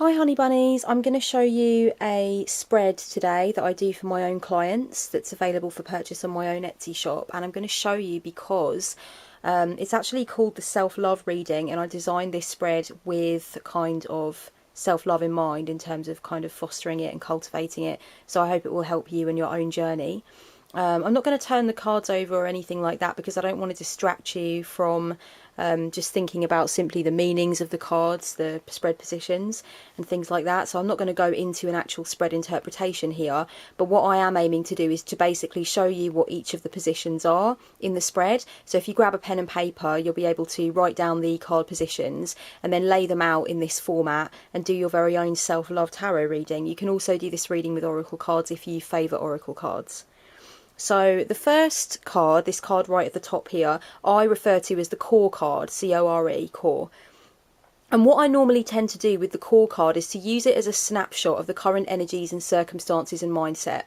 Hi honey bunnies, I'm going to show you a spread today that I do for my own clients that's available for purchase on my own Etsy shop, and I'm going to show you because it's actually called the self-love reading, and I designed this spread with kind of self-love in mind in terms of kind of fostering it and cultivating it, so I hope it will help you in your own journey. I'm not going to turn the cards over or anything like that because I don't want to distract you from just thinking about simply the meanings of the cards, the spread positions and things like that. So I'm not going to go into an actual spread interpretation here, but what I am aiming to do is to basically show you what each of the positions are in the spread. So if you grab a pen and paper, you'll be able to write down the card positions and then lay them out in this format and do your very own self-love tarot reading. You can also do this reading with oracle cards if you favour oracle cards. So the first card, this card right at the top here, I refer to as the core card, C-O-R-E, core. And what I normally tend to do with the core card is to use it as a snapshot of the current energies and circumstances and mindset.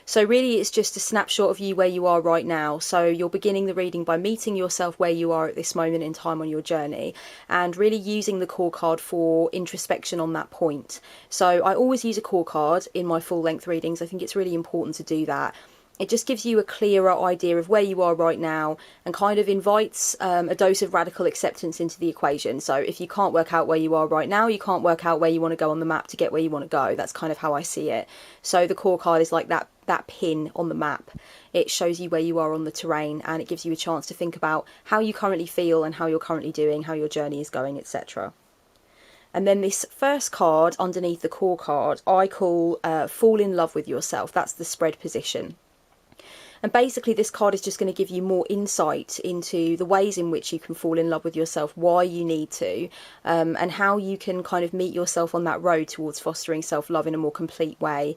So really it's just a snapshot of you where you are right now. So you're beginning the reading by meeting yourself where you are at this moment in time on your journey and really using the core card for introspection on that point. So I always use a core card in my full length readings. I think it's really important to do that. It just gives you a clearer idea of where you are right now and kind of invites a dose of radical acceptance into the equation. So if you can't work out where you are right now, you can't work out where you want to go on the map to get where you want to go. That's kind of how I see it. So the core card is like that pin on the map. It shows you where you are on the terrain and it gives you a chance to think about how you currently feel and how you're currently doing, how your journey is going, etc. And then this first card underneath the core card, I call Fall in Love with Yourself. That's the spread position. And basically this card is just going to give you more insight into the ways in which you can fall in love with yourself, why you need to, and how you can kind of meet yourself on that road towards fostering self-love in a more complete way.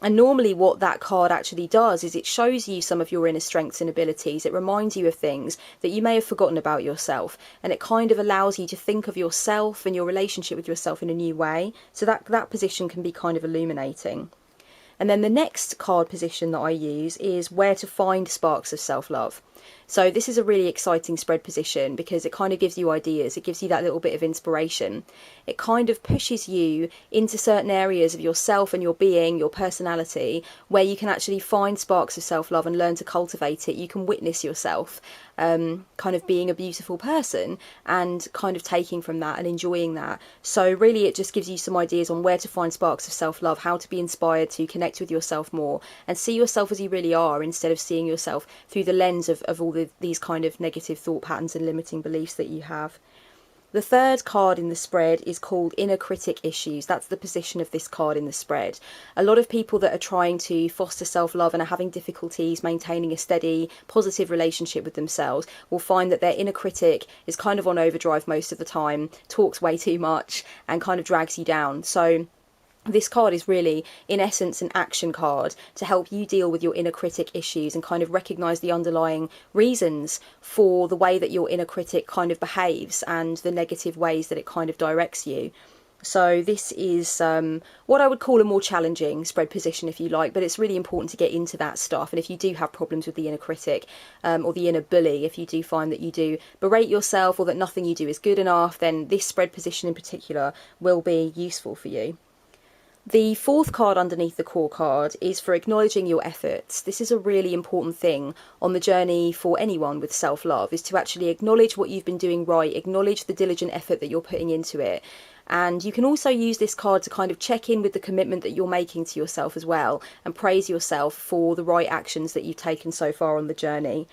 And normally what that card actually does is it shows you some of your inner strengths and abilities. It reminds you of things that you may have forgotten about yourself. And it kind of allows you to think of yourself and your relationship with yourself in a new way. So that position can be kind of illuminating. And then the next card position that I use is where to find sparks of self-love. So this is a really exciting spread position because it kind of gives you ideas. It gives you that little bit of inspiration. It kind of pushes you into certain areas of yourself and your being, your personality, where you can actually find sparks of self-love and learn to cultivate it. You can witness yourself kind of being a beautiful person and kind of taking from that and enjoying that. So really it just gives you some ideas on where to find sparks of self-love, how to be inspired to connect with yourself more and see yourself as you really are instead of seeing yourself through the lens of all these kind of negative thought patterns and limiting beliefs that you have. The third card in the spread is called Inner Critic Issues. That's the position of this card in the spread. A lot of people that are trying to foster self-love and are having difficulties maintaining a steady, positive relationship with themselves will find that their inner critic is kind of on overdrive most of the time, talks way too much and kind of drags you down. So this card is really, in essence, an action card to help you deal with your inner critic issues and kind of recognise the underlying reasons for the way that your inner critic kind of behaves and the negative ways that it kind of directs you. So this is what I would call a more challenging spread position, if you like, but it's really important to get into that stuff. And if you do have problems with the inner critic or the inner bully, if you do find that you do berate yourself or that nothing you do is good enough, then this spread position in particular will be useful for you. The fourth card underneath the core card is for acknowledging your efforts. This is a really important thing on the journey for anyone with self-love, is to actually acknowledge what you've been doing right, acknowledge the diligent effort that you're putting into it. And you can also use this card to kind of check in with the commitment that you're making to yourself as well and praise yourself for the right actions that you've taken so far on the journey.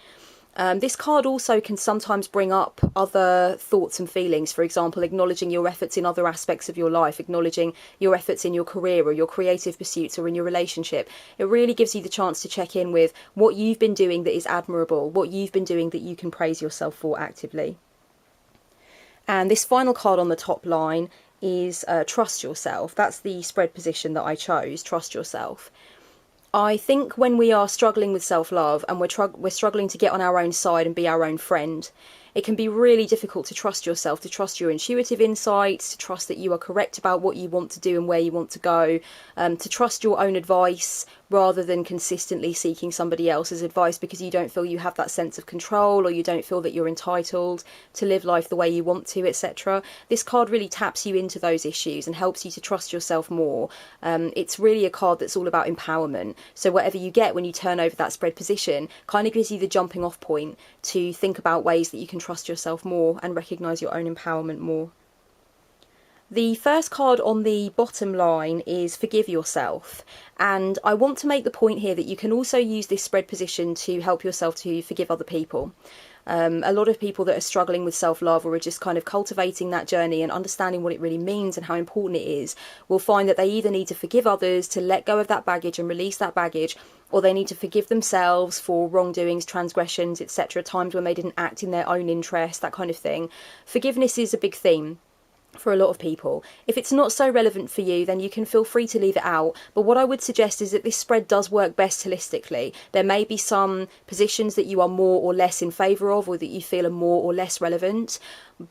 This card also can sometimes bring up other thoughts and feelings, for example, acknowledging your efforts in other aspects of your life, acknowledging your efforts in your career or your creative pursuits or in your relationship. It really gives you the chance to check in with what you've been doing that is admirable, what you've been doing that you can praise yourself for actively. And this final card on the top line is Trust Yourself. That's the spread position that I chose, Trust Yourself. I think when we are struggling with self-love and we're struggling to get on our own side and be our own friend, it can be really difficult to trust yourself, to trust your intuitive insights, to trust that you are correct about what you want to do and where you want to go, to trust your own advice rather than consistently seeking somebody else's advice because you don't feel you have that sense of control, or you don't feel that you're entitled to live life the way you want to, etc. This card really taps you into those issues and helps you to trust yourself more. It's really a card that's all about empowerment. So whatever you get when you turn over that spread position kind of gives you the jumping off point to think about ways that you can trust yourself more and recognise your own empowerment more. The first card on the bottom line is Forgive Yourself, and I want to make the point here that you can also use this spread position to help yourself to forgive other people. A lot of people that are struggling with self-love or are just kind of cultivating that journey and understanding what it really means and how important it is will find that they either need to forgive others, to let go of that baggage and release that baggage, or they need to forgive themselves for wrongdoings, transgressions, etc., times when they didn't act in their own interest, that kind of thing. Forgiveness is a big theme for a lot of people. If it's not so relevant for you, then you can feel free to leave it out. But what I would suggest is that this spread does work best holistically. There may be some positions that you are more or less in favour of, or that you feel are more or less relevant.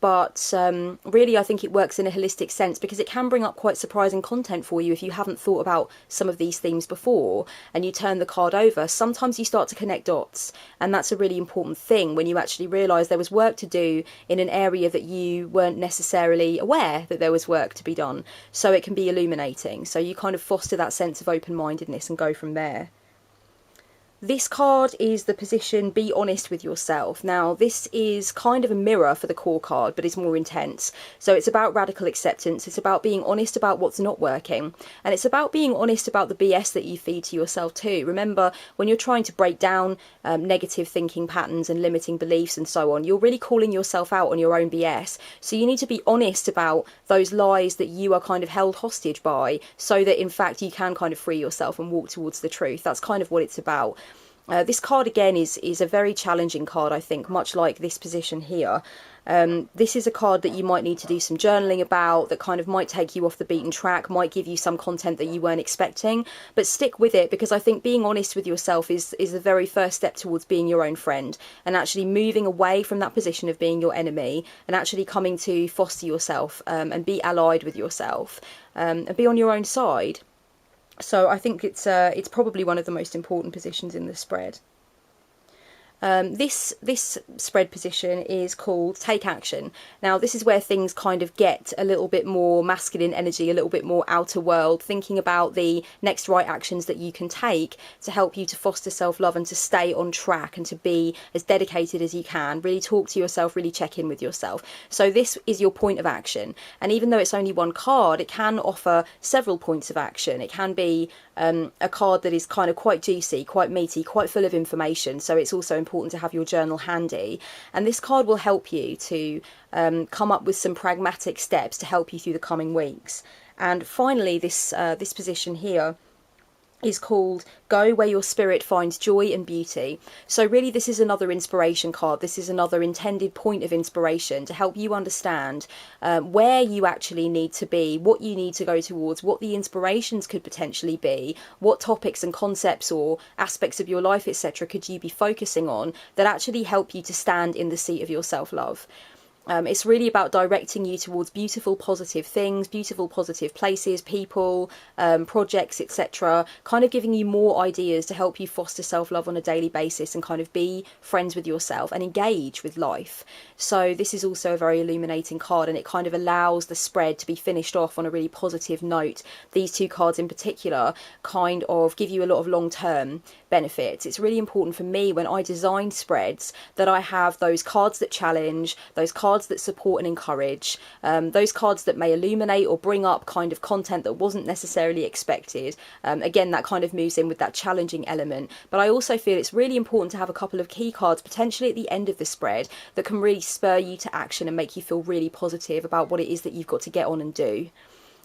But really I think it works in a holistic sense because it can bring up quite surprising content for you if you haven't thought about some of these themes before and you turn the card over. Sometimes you start to connect dots, and that's a really important thing when you actually realise there was work to do in an area that you weren't necessarily aware that there was work to be done. So it can be illuminating. So you kind of foster that sense of open-mindedness and go from there. This card is the position Be Honest with Yourself. Now, this is kind of a mirror for the core card, but it's more intense. So it's about radical acceptance. It's about being honest about what's not working. And it's about being honest about the BS that you feed to yourself too. Remember, when you're trying to break down negative thinking patterns and limiting beliefs and so on, you're really calling yourself out on your own BS. So you need to be honest about those lies that you are kind of held hostage by, so that in fact you can kind of free yourself and walk towards the truth. That's kind of what it's about. This card again is a very challenging card, I think, much like this position here. This is a card that you might need to do some journaling about, that kind of might take you off the beaten track, might give you some content that you weren't expecting, but stick with it, because I think being honest with yourself is the very first step towards being your own friend and actually moving away from that position of being your enemy and actually coming to foster yourself and be allied with yourself and be on your own side. So I think it's probably one of the most important positions in the spread. This spread position is called Take Action. Now this is where things kind of get a little bit more masculine energy, a little bit more outer world, thinking about the next right actions that you can take to help you to foster self-love and to stay on track and to be as dedicated as you can. Really talk to yourself, really check in with yourself. So this is your point of action, and even though it's only one card, it can offer several points of action. It can be a card that is kind of quite juicy, quite meaty, quite full of information, so it's also important to have your journal handy. And this card will help you to come up with some pragmatic steps to help you through the coming weeks. And finally, this position here is called Go Where Your Spirit Finds Joy and Beauty. So really this is another inspiration card. This is another intended point of inspiration to help you understand where you actually need to be, what you need to go towards, what the inspirations could potentially be, what topics and concepts or aspects of your life, etc., could you be focusing on that actually help you to stand in the seat of your self-love. It's really about directing you towards beautiful, positive things, beautiful, positive places, people, projects, etc. Kind of giving you more ideas to help you foster self-love on a daily basis and kind of be friends with yourself and engage with life. So this is also a very illuminating card, and it kind of allows the spread to be finished off on a really positive note. These two cards in particular kind of give you a lot of long-term benefits. It's really important for me when I design spreads that I have those cards that challenge, those cards that support and encourage, those cards that may illuminate or bring up kind of content that wasn't necessarily expected. Again, that kind of moves in with that challenging element. But I also feel it's really important to have a couple of key cards potentially at the end of the spread that can really spur you to action and make you feel really positive about what it is that you've got to get on and do.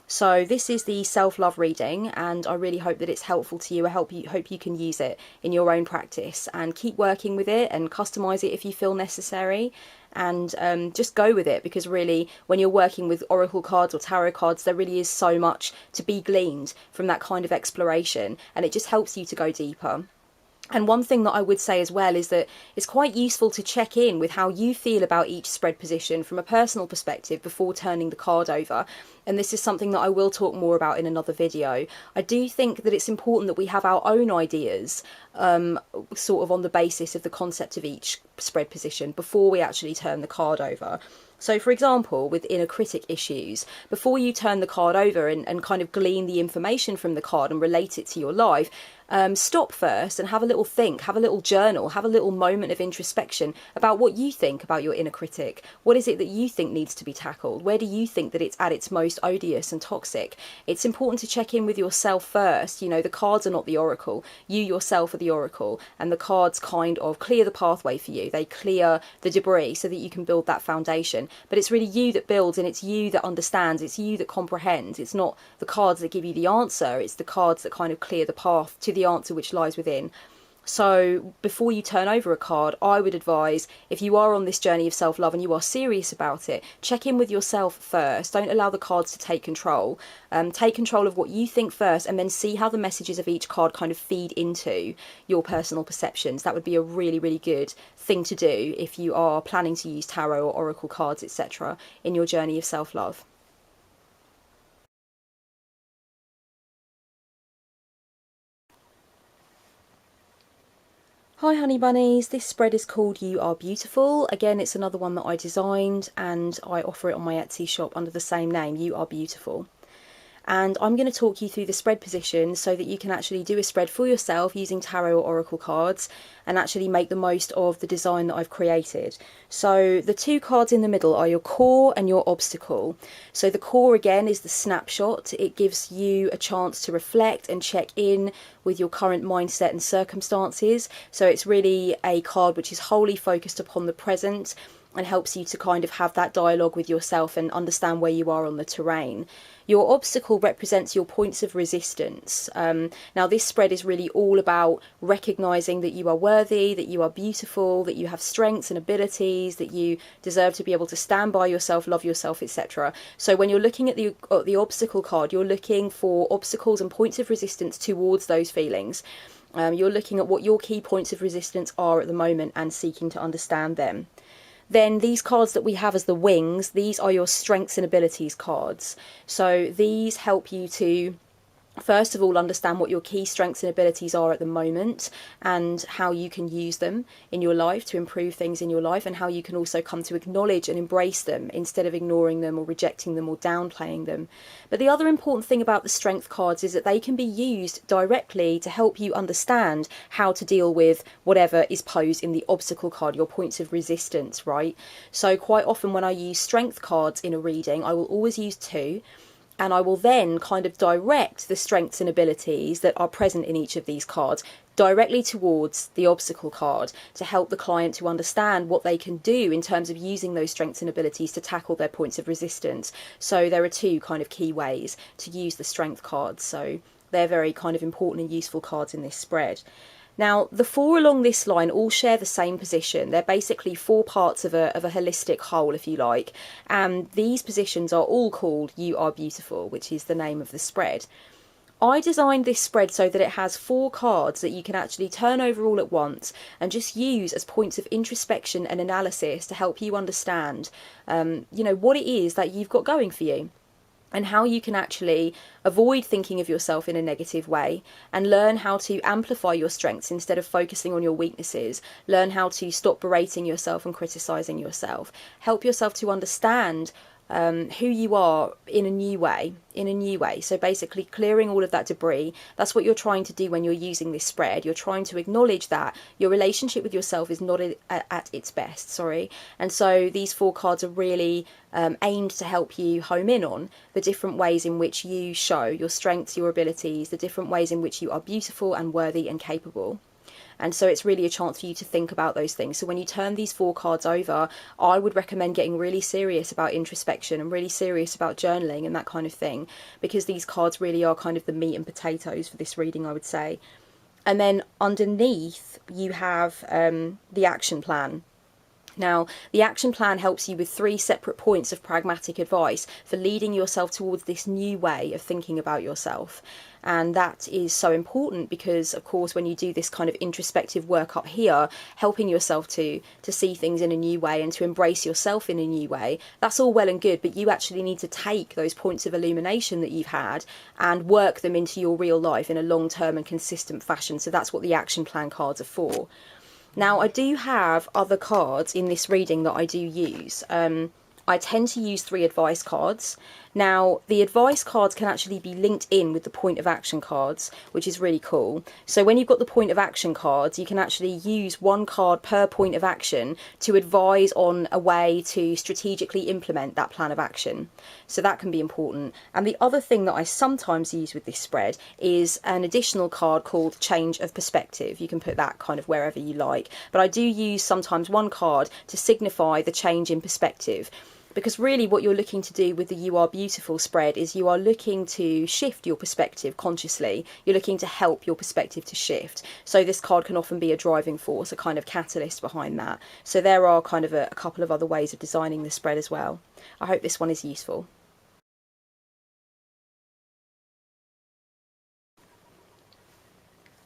So this is the self-love reading, and I really hope that it's helpful to you. I hope you can use it in your own practice and keep working with it and customize it if you feel necessary, and just go with it, because really when you're working with oracle cards or tarot cards, there really is so much to be gleaned from that kind of exploration, and it just helps you to go deeper. And one thing that I would say as well is that it's quite useful to check in with how you feel about each spread position from a personal perspective before turning the card over. And this is something that I will talk more about in another video. I do think that it's important that we have our own ideas sort of on the basis of the concept of each spread position before we actually turn the card over. So, for example, with inner critic issues, before you turn the card over and kind of glean the information from the card and relate it to your life, stop first and have a little think, have a little journal, have a little moment of introspection about what you think about your inner critic. What is it that you think needs to be tackled? Where do you think that it's at its most odious and toxic? It's important to check in with yourself first. You know, the cards are not the oracle. You yourself are the oracle, and the cards kind of clear the pathway for you. They clear the debris so that you can build that foundation. But it's really you that builds, and it's you that understands, it's you that comprehends. It's not the cards that give you the answer, it's the cards that kind of clear the path to the answer which lies within. So before you turn over a card, I would advise, if you are on this journey of self-love and you are serious about it, check in with yourself first. Don't allow the cards to take control. Take control of what you think first, and then see how the messages of each card kind of feed into your personal perceptions. That would be a really, really good thing to do if you are planning to use tarot or oracle cards, etc., in your journey of self-love. Hi honey bunnies, this spread is called You Are Beautiful. Again, it's another one that I designed and I offer it on my Etsy shop under the same name, You Are Beautiful. And I'm going to talk you through the spread positions so that you can actually do a spread for yourself using tarot or oracle cards and actually make the most of the design that I've created. So the two cards in the middle are your core and your obstacle. So the core again is the snapshot. It gives you a chance to reflect and check in with your current mindset and circumstances. So it's really a card which is wholly focused upon the present and helps you to kind of have that dialogue with yourself and understand where you are on the terrain. Your obstacle represents your points of resistance. Now this spread is really all about recognising that you are worthy, that you are beautiful, that you have strengths and abilities, that you deserve to be able to stand by yourself, love yourself, etc. So when you're looking at the obstacle card, you're looking for obstacles and points of resistance towards those feelings. You're looking at what your key points of resistance are at the moment and seeking to understand them. Then these cards that we have as the wings, these are your strengths and abilities cards. So these help you to, first of all, understand what your key strengths and abilities are at the moment and how you can use them in your life to improve things in your life, and how you can also come to acknowledge and embrace them instead of ignoring them or rejecting them or downplaying them. But the other important thing about the strength cards is that they can be used directly to help you understand how to deal with whatever is posed in the obstacle card, your points of resistance, right? So quite often when I use strength cards in a reading, I will always use two. And I will then kind of direct the strengths and abilities that are present in each of these cards directly towards the obstacle card to help the client to understand what they can do in terms of using those strengths and abilities to tackle their points of resistance. So there are two kind of key ways to use the strength cards. So they're very kind of important and useful cards in this spread. Now, the four along this line all share the same position. They're basically four parts of a holistic whole, if you like. And these positions are all called You Are Beautiful, which is the name of the spread. I designed this spread so that it has four cards that you can actually turn over all at once and just use as points of introspection and analysis to help you understand, what it is that you've got going for you, and how you can actually avoid thinking of yourself in a negative way and learn how to amplify your strengths instead of focusing on your weaknesses. Learn how to stop berating yourself and criticising yourself. Help yourself to understand who you are in a new way. So basically clearing all of that debris. That's what you're trying to do when you're using this spread. You're trying to acknowledge that your relationship with yourself is not at its best, and so these four cards are really aimed to help you home in on the different ways in which you show your strengths, your abilities, the different ways in which you are beautiful and worthy and capable. And so it's really a chance for you to think about those things. So when you turn these four cards over, I would recommend getting really serious about introspection and really serious about journaling and that kind of thing, because these cards really are kind of the meat and potatoes for this reading, I would say. And then underneath you have the action plan. Now, the action plan helps you with 3 separate points of pragmatic advice for leading yourself towards this new way of thinking about yourself. And that is so important because, of course, when you do this kind of introspective work up here, helping yourself to see things in a new way and to embrace yourself in a new way, that's all well and good, but you actually need to take those points of illumination that you've had and work them into your real life in a long-term and consistent fashion. So that's what the action plan cards are for. Now, I do have other cards in this reading that I do use. I tend to use 3 advice cards. Now, the advice cards can actually be linked in with the point of action cards, which is really cool. So when you've got the point of action cards, you can actually use 1 card per point of action to advise on a way to strategically implement that plan of action. So that can be important. And the other thing that I sometimes use with this spread is an additional card called change of perspective. You can put that kind of wherever you like. But I do use sometimes 1 card to signify the change in perspective. Because really what you're looking to do with the You Are Beautiful spread is you are looking to shift your perspective consciously. You're looking to help your perspective to shift. So this card can often be a driving force, a kind of catalyst behind that. So there are kind of a couple of other ways of designing the spread as well. I hope this one is useful.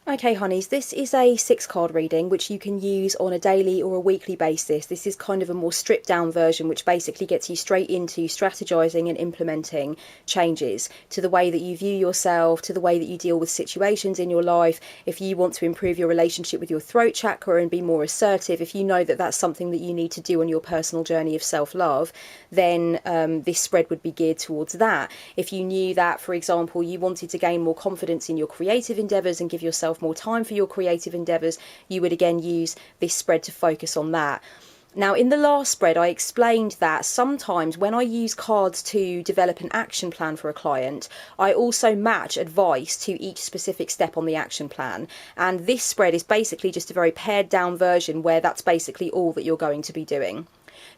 Okay, honeys, this is a 6-card reading which you can use on a daily or a weekly basis. This is kind of a more stripped down version which basically gets you straight into strategizing and implementing changes to the way that you view yourself, to the way that you deal with situations in your life. If you want to improve your relationship with your throat chakra and be more assertive, if you know that that's something that you need to do on your personal journey of self-love, then this spread would be geared towards that. If you knew that, for example, you wanted to gain more confidence in your creative endeavours and give yourself more time for your creative endeavours, you would again use this spread to focus on that. Now, in the last spread, I explained that sometimes when I use cards to develop an action plan for a client, I also match advice to each specific step on the action plan. And this spread is basically just a very pared down version where that's basically all that you're going to be doing.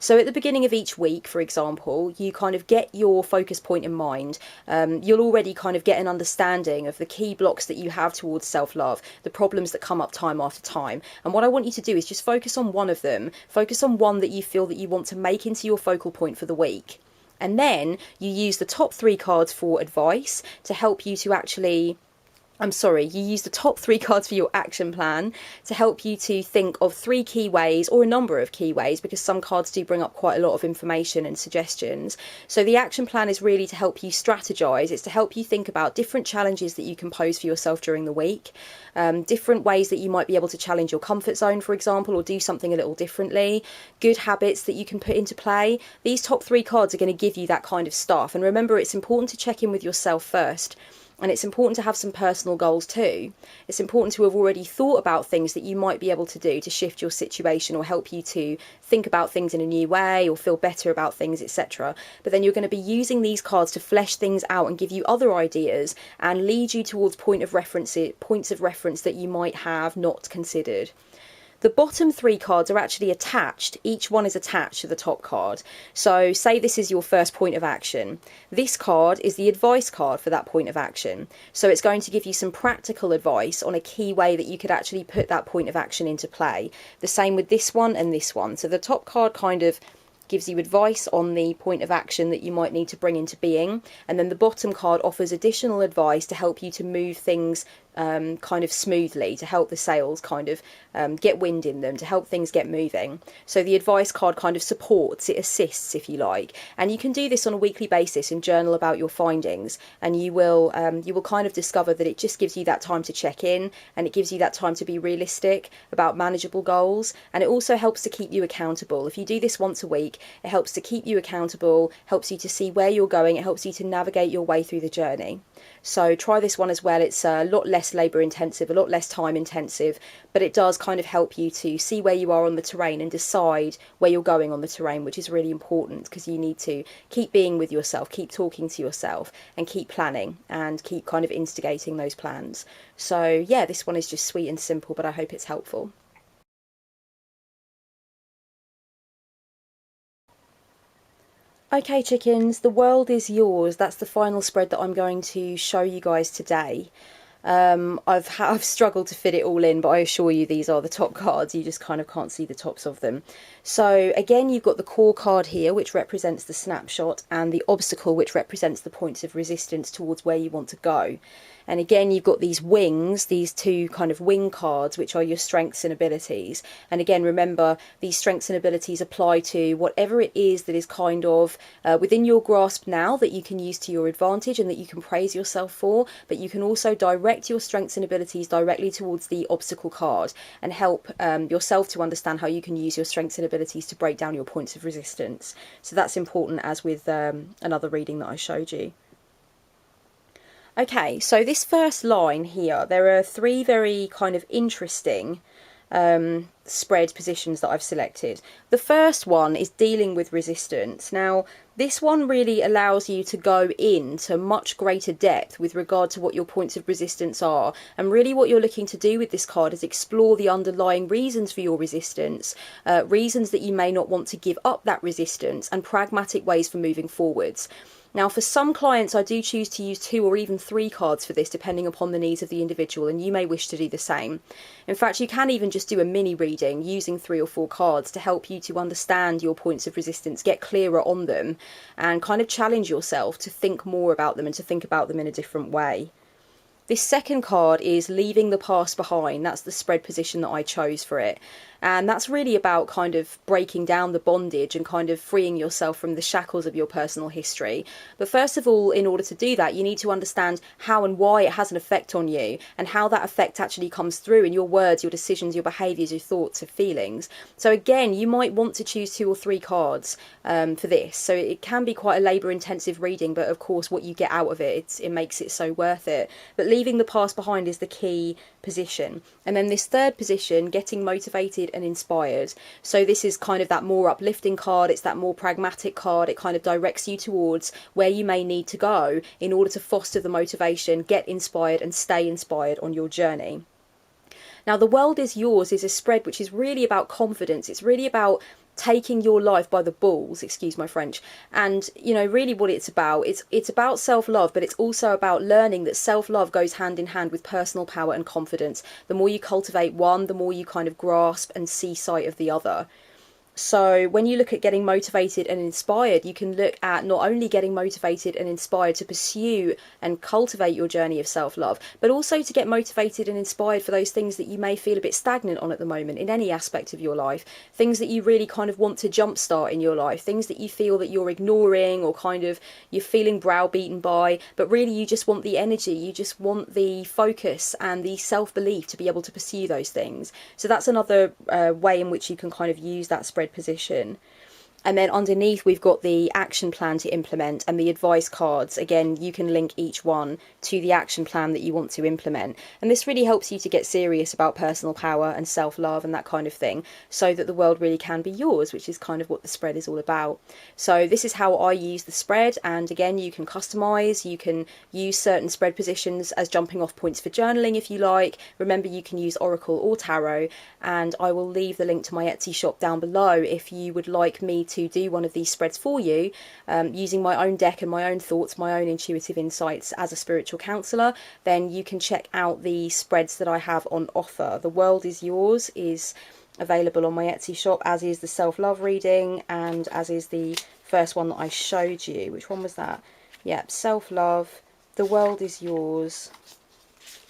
So at the beginning of each week, for example, you kind of get your focus point in mind. You'll already kind of get an understanding of the key blocks that you have towards self-love, the problems that come up time after time. And what I want you to do is just focus on one of them. Focus on one that you feel that you want to make into your focal point for the week. And then you use the top 3 cards for advice to help you to actually... you use the top 3 cards for your action plan to help you to think of 3 key ways, or a number of key ways, because some cards do bring up quite a lot of information and suggestions. So the action plan is really to help you strategize. It's to help you think about different challenges that you can pose for yourself during the week, different ways that you might be able to challenge your comfort zone, for example, or do something a little differently, good habits that you can put into play. These top 3 cards are going to give you that kind of stuff. And remember, it's important to check in with yourself first. And it's important to have some personal goals too. It's important to have already thought about things that you might be able to do to shift your situation or help you to think about things in a new way or feel better about things, etc. But then you're going to be using these cards to flesh things out and give you other ideas and lead you towards points of reference that you might have not considered. The bottom 3 cards are actually attached. Each one is attached to the top card. So say this is your first point of action. This card is the advice card for that point of action. So it's going to give you some practical advice on a key way that you could actually put that point of action into play. The same with this one and this one. So the top card kind of gives you advice on the point of action that you might need to bring into being, and then the bottom card offers additional advice to help you to move things kind of smoothly, to help the sails kind of get wind in them, to help things get moving. So the advice card kind of supports, it assists, if you like. And you can do this on a weekly basis and journal about your findings, and you will kind of discover that it just gives you that time to check in, and it gives you that time to be realistic about manageable goals, and it also helps to keep you accountable. If you do this once a week, it helps to keep you accountable, helps you to see where you're going, it helps you to navigate your way through the journey. So try this one as well. It's a lot less labour intensive, a lot less time intensive, but it does kind of help you to see where you are on the terrain and decide where you're going on the terrain, which is really important because you need to keep being with yourself, keep talking to yourself, and keep planning and keep kind of instigating those plans. So yeah, this one is just sweet and simple, but I hope it's helpful. Okay, chickens, the world is yours. That's the final spread that I'm going to show you guys today. I've struggled to fit it all in, but I assure you these are the top cards. You just kind of can't see the tops of them. So again, you've got the core card here, which represents the snapshot, and the obstacle, which represents the points of resistance towards where you want to go. And again, you've got these wings, these two kind of wing cards, which are your strengths and abilities. And again, remember, these strengths and abilities apply to whatever it is that is kind of within your grasp now that you can use to your advantage and that you can praise yourself for. But you can also direct your strengths and abilities directly towards the obstacle card and help yourself to understand how you can use your strengths and abilities to break down your points of resistance. So that's important, as with another reading that I showed you. Okay, so this first line here, there are three very kind of interesting spread positions that I've selected. The first one is dealing with resistance. Now, this one really allows you to go into much greater depth with regard to what your points of resistance are. And really what you're looking to do with this card is explore the underlying reasons for your resistance, reasons that you may not want to give up that resistance, and pragmatic ways for moving forwards. Now, for some clients, I do choose to use 2 or even 3 cards for this, depending upon the needs of the individual, and you may wish to do the same. In fact, you can even just do a mini reading using 3 or 4 cards to help you to understand your points of resistance, get clearer on them, and kind of challenge yourself to think more about them and to think about them in a different way. This second card is leaving the past behind. That's the spread position that I chose for it. And that's really about kind of breaking down the bondage and kind of freeing yourself from the shackles of your personal history. But first of all, in order to do that, you need to understand how and why it has an effect on you, and how that effect actually comes through in your words, your decisions, your behaviours, your thoughts, your feelings. So again, you might want to choose 2 or 3 cards for this. So it can be quite a labour-intensive reading, but of course what you get out of it, it makes it so worth it. But leaving the past behind is the key position. And then this third position, getting motivated and inspired. So this is kind of that more uplifting card. It's that more pragmatic card. It kind of directs you towards where you may need to go in order to foster the motivation, get inspired and stay inspired on your journey. Now, the world is yours is a spread which is really about confidence. It's really about taking your life by the balls, excuse my French. And you know, really what it's about self-love, but it's also about learning that self-love goes hand in hand with personal power and confidence. The more you cultivate one, the more you kind of grasp and see sight of the other. So when you look at getting motivated and inspired, you can look at not only getting motivated and inspired to pursue and cultivate your journey of self-love, but also to get motivated and inspired for those things that you may feel a bit stagnant on at the moment in any aspect of your life, things that you really kind of want to jumpstart in your life, things that you feel that you're ignoring or kind of you're feeling browbeaten by, but really you just want the energy, you just want the focus and the self-belief to be able to pursue those things. So that's another way in which you can kind of use that spread position. And then underneath we've got the action plan to implement and the advice cards. Again, you can link each one to the action plan that you want to implement. And this really helps you to get serious about personal power and self-love and that kind of thing, so that the world really can be yours, which is kind of what the spread is all about. So this is how I use the spread. And again, you can customize, you can use certain spread positions as jumping off points for journaling if you like. Remember, you can use Oracle or Tarot, and I will leave the link to my Etsy shop down below if you would like me to do one of these spreads for you, using my own deck and my own thoughts, my own intuitive insights as a spiritual counsellor. Then you can check out the spreads that I have on offer. The World is Yours is available on my Etsy shop, as is the self-love reading, and as is the first one that I showed you. Which one was that? Yep, self-love, The World is Yours.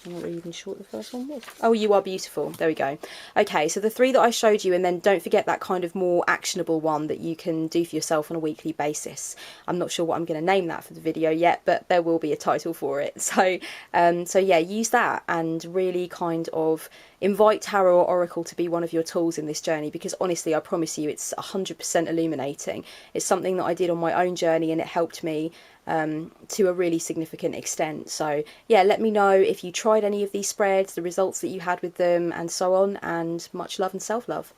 I'm not really even sure what the first one was. Oh, You Are Beautiful. There we go. Okay, so the 3 that I showed you, and then don't forget that kind of more actionable one that you can do for yourself on a weekly basis. I'm not sure what I'm going to name that for the video yet, but there will be a title for it. So yeah, use that and really kind of invite Tarot or Oracle to be one of your tools in this journey, because honestly, I promise you, it's 100% illuminating. It's something that I did on my own journey, and it helped me to a really significant extent. So yeah, let me know if you tried any of these spreads, the results that you had with them, and so on, and much love and self-love.